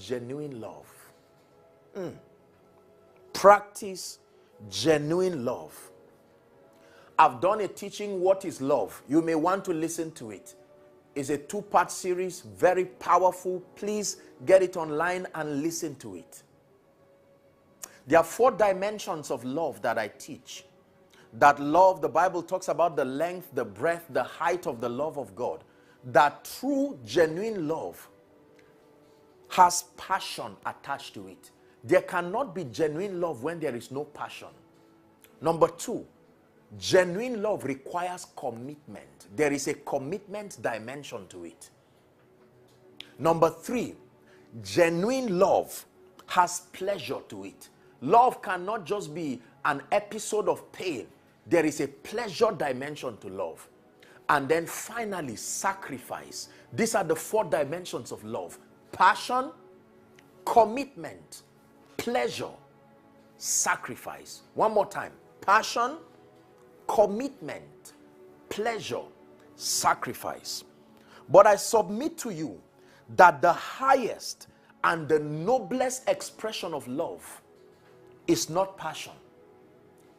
genuine love. Practice genuine love. I've done a teaching, What is Love? You may want to listen to it. It's a 2-part series, very powerful. Please get it online and listen to it. There are 4 dimensions of love that I teach. That love, the Bible talks about the length, the breadth, the height of the love of God. That true, genuine love has passion attached to it. There cannot be genuine love when there is no passion. Number 2, genuine love requires commitment. There is a commitment dimension to it. Number 3, genuine love has pleasure to it. Love cannot just be an episode of pain. There is a pleasure dimension to love. And then finally, sacrifice. These are the 4 dimensions of love. Passion, commitment, pleasure, sacrifice. One more time. Passion, commitment, pleasure, sacrifice. But I submit to you that the highest and the noblest expression of love is not passion,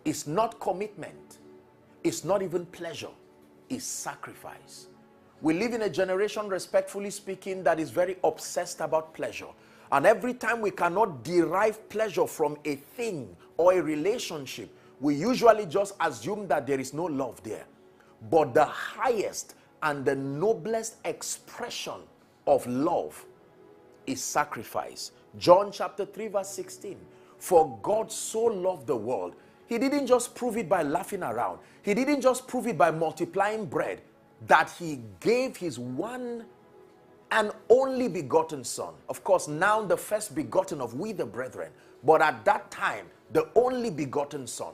it's not commitment, it's not even pleasure, it's sacrifice. We live in a generation, respectfully speaking, that is very obsessed about pleasure. And every time we cannot derive pleasure from a thing or a relationship, we usually just assume that there is no love there. But the highest and the noblest expression of love is sacrifice. John chapter 3 verse 16. For God so loved the world. He didn't just prove it by laughing around. He didn't just prove it by multiplying bread. That he gave his one and only begotten son. Of course, now the first begotten of we the brethren. But at that time, the only begotten son.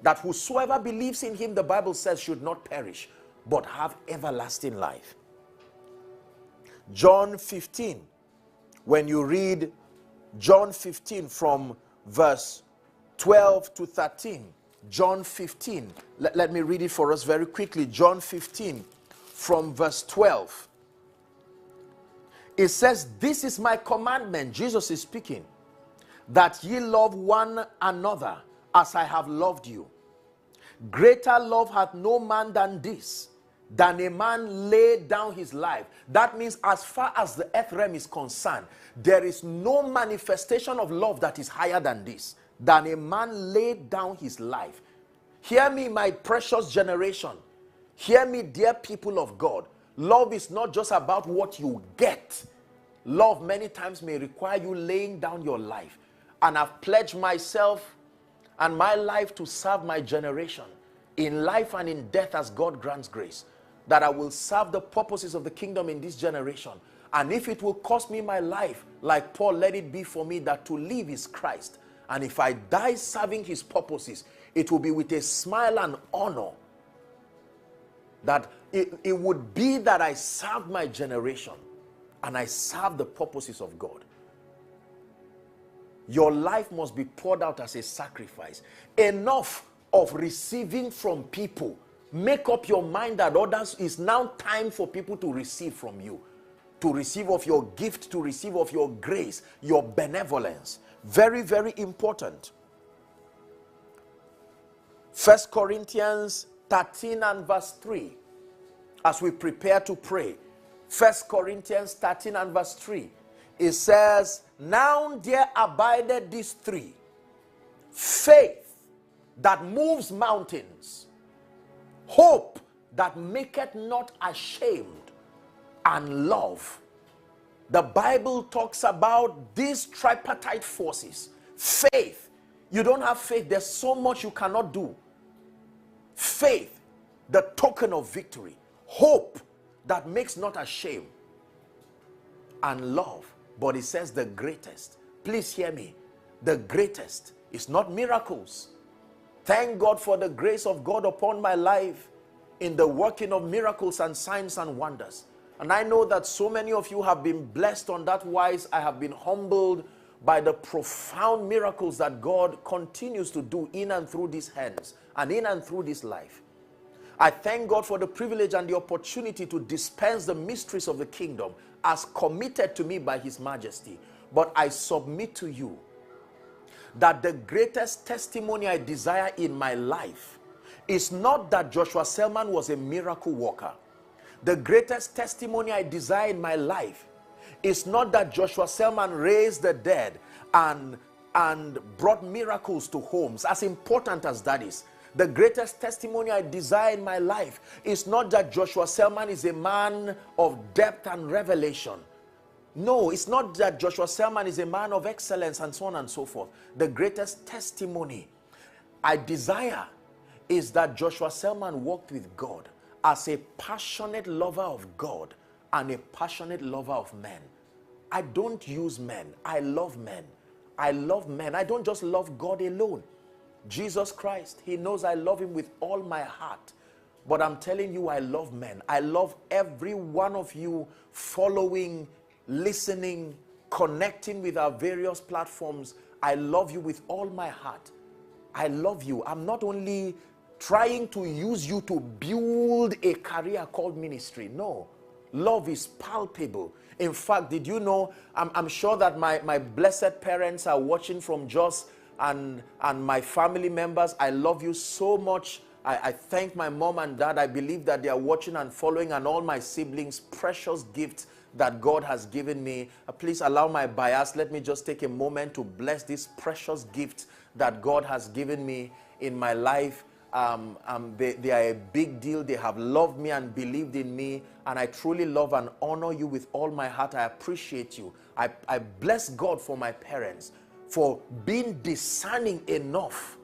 That whosoever believes in him, the Bible says, should not perish, but have everlasting life. John 15. When you read John 15 from verse 12 to 13. John 15. Let me read it for us very quickly. John 15 from verse 12. It says, this is my commandment, Jesus is speaking, that ye love one another as I have loved you. Greater love hath no man than this, than a man lay down his life. That means as far as the earth realm is concerned, there is no manifestation of love that is higher than this, than a man laid down his life. Hear me, my precious generation. Hear me, dear people of God. Love is not just about what you get. Love many times may require you laying down your life. And I've pledged myself and my life to serve my generation in life and in death as God grants grace, that I will serve the purposes of the kingdom in this generation. And if it will cost me my life, like Paul, let it be for me that to live is Christ. And if I die serving his purposes, it will be with a smile and honor. That it would be that I serve my generation and I serve the purposes of God. Your life must be poured out as a sacrifice. Enough of receiving from people. Make up your mind that others is now time for people to receive from you. To receive of your gift, to receive of your grace, your benevolence. Very, very important. 1 Corinthians 13 and verse 3. As we prepare to pray. 1 Corinthians 13 and verse 3. It says, now there abideth these 3. Faith that moves mountains. Hope that maketh not ashamed. And love. The Bible talks about these tripartite forces. Faith. You don't have faith, there's so much you cannot do. Faith, the token of victory. Hope that makes not ashamed. And love. But it says the greatest. Please hear me. The greatest is not miracles. Thank God for the grace of God upon my life in the working of miracles and signs and wonders. And I know that so many of you have been blessed on that wise. I have been humbled by the profound miracles that God continues to do in and through these hands and in and through this life. I thank God for the privilege and the opportunity to dispense the mysteries of the kingdom as committed to me by His Majesty. But I submit to you that the greatest testimony I desire in my life is not that Joshua Selman was a miracle worker. The greatest testimony I desire in my life is not that Joshua Selman raised the dead and brought miracles to homes, as important as that is. The greatest testimony I desire in my life is not that Joshua Selman is a man of depth and revelation. No, it's not that Joshua Selman is a man of excellence and so on and so forth. The greatest testimony I desire is that Joshua Selman walked with God as a passionate lover of God and a passionate lover of men. I don't use men. I love men. I love men. I don't just love God alone. Jesus Christ, he knows I love him with all my heart. But I'm telling you, I love men. I love every one of you following, listening, connecting with our various platforms. I love you with all my heart. I love you. I'm not only trying to use you to build a career called ministry. No. Love is palpable. In fact, did you know, I'm sure that my blessed parents are watching from Jos, and my family members. I love you so much. I thank my mom and dad. I believe that they are watching and following, and all my siblings. Precious gifts that God has given me. Please allow my bias. Let me just take a moment to bless this precious gift that God has given me in my life. They are a big deal. They have loved me and believed in me, and I truly love and honor you with all my heart. I appreciate you. I bless God for my parents, for being discerning enough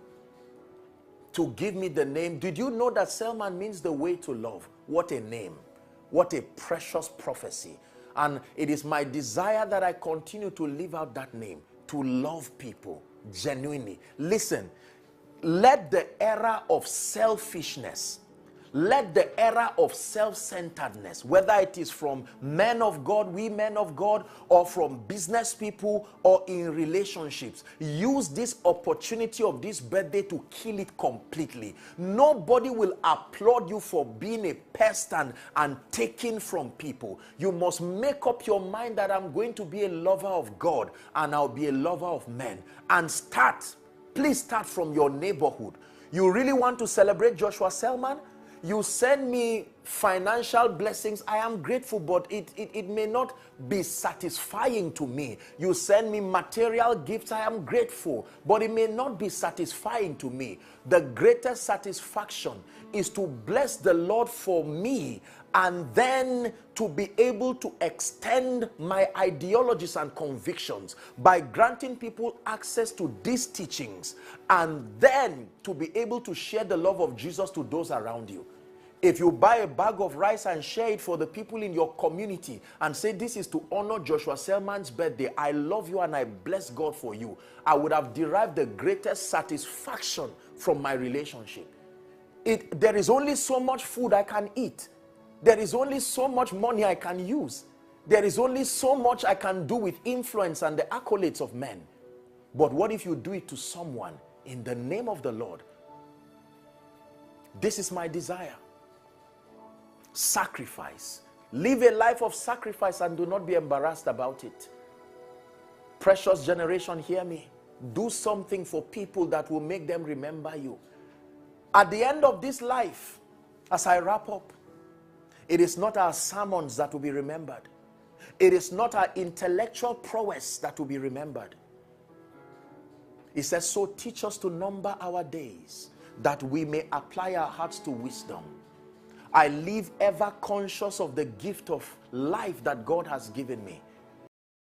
to give me the name. Did you know that Selman means the way to love? What a name. What a precious prophecy. And it is my desire that I continue to live out that name, to love people genuinely. Listen, let the era of selfishness, let the era of self-centeredness, whether it is from men of God, we men of God, or from business people, or in relationships, use this opportunity of this birthday to kill it completely. Nobody will applaud you for being a pest and taking from people. You must make up your mind that I'm going to be a lover of God and I'll be a lover of men. And start. Please start from your neighborhood. You really want to celebrate Joshua Selman? You send me financial blessings. I am grateful, but it may not be satisfying to me. You send me material gifts. I am grateful, but it may not be satisfying to me. The greatest satisfaction is to bless the Lord for me, and then to be able to extend my ideologies and convictions by granting people access to these teachings, and then to be able to share the love of Jesus to those around you. If you buy a bag of rice and share it for the people in your community and say this is to honor Joshua Selman's birthday, I love you and I bless God for you, I would have derived the greatest satisfaction from my relationship. There is only so much food I can eat. There is only so much money I can use. There is only so much I can do with influence and the accolades of men. But what if you do it to someone in the name of the Lord? This is my desire. Sacrifice. Live a life of sacrifice and do not be embarrassed about it. Precious generation, hear me. Do something for people that will make them remember you. At the end of this life, as I wrap up, it is not our sermons that will be remembered. It is not our intellectual prowess that will be remembered. It says, so teach us to number our days, that we may apply our hearts to wisdom. I live ever conscious of the gift of life that God has given me.